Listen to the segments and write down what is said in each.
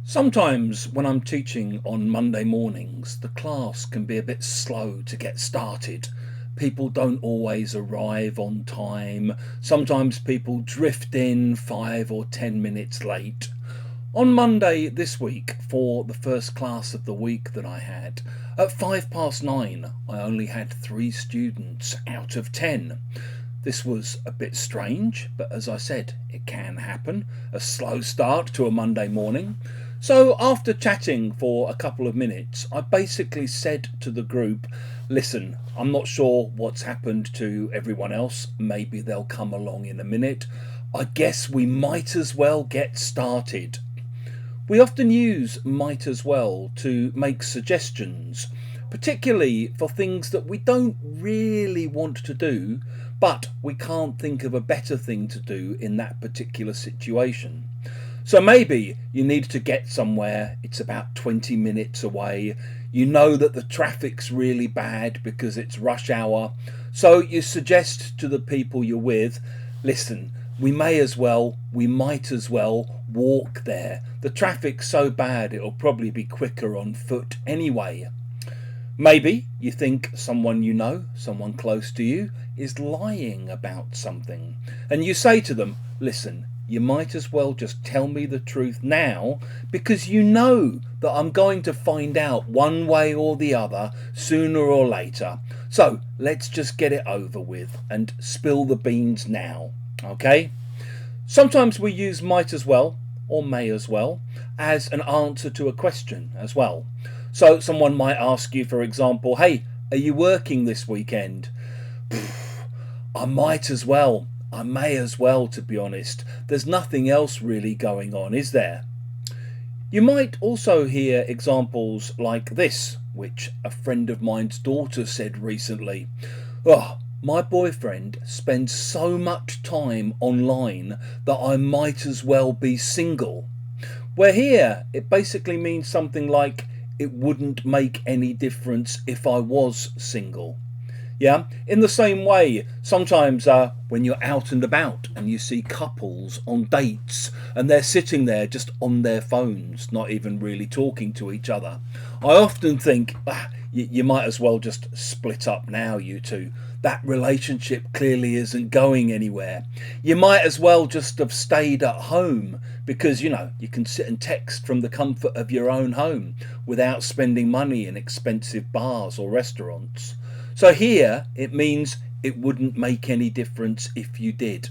Sometimes when I'm teaching on Monday mornings, the class can be a bit slow to get started. People don't always arrive on time. Sometimes people drift in 5 or 10 minutes late. On Monday this week, for the first class of the week that I had, at 9:05, I only had 3 students out of 10. This was a bit strange, but as I said, it can happen. A slow start to a Monday morning. So after chatting for a couple of minutes, I basically said to the group, listen, I'm not sure what's happened to everyone else. Maybe they'll come along in a minute. I guess we might as well get started. We often use might as well to make suggestions, particularly for things that we don't really want to do, but we can't think of a better thing to do in that particular situation. So maybe you need to get somewhere, it's about 20 minutes away, you know that the traffic's really bad because it's rush hour, so you suggest to the people you're with, listen, we might as well walk there. The traffic's so bad it'll probably be quicker on foot anyway. Maybe you think someone you know, someone close to you, is lying about something, and you say to them, listen, you might as well just tell me the truth now because you know that I'm going to find out one way or the other sooner or later. So let's just get it over with and spill the beans now, okay? Sometimes we use might as well or may as well as an answer to a question as well. So someone might ask you, for example, hey, are you working this weekend? I might as well. I may as well, to be honest. There's nothing else really going on, is there? You might also hear examples like this, which a friend of mine's daughter said recently. Oh, my boyfriend spends so much time online that I might as well be single. Where here, it basically means something like, it wouldn't make any difference if I was single. Yeah, in the same way, sometimes when you're out and about and you see couples on dates and they're sitting there just on their phones, not even really talking to each other, I often think, you might as well just split up now, you two. That relationship clearly isn't going anywhere. You might as well just have stayed at home because, you know, you can sit and text from the comfort of your own home without spending money in expensive bars or restaurants. So here it means it wouldn't make any difference if you did.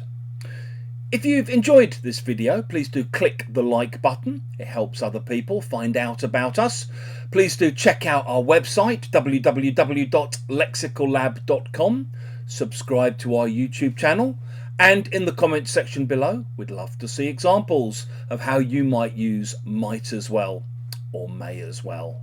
If you've enjoyed this video, please do click the like button. It helps other people find out about us. Please do check out our website, www.lexicallab.com. Subscribe to our YouTube channel. And in the comments section below, we'd love to see examples of how you might use might as well or may as well.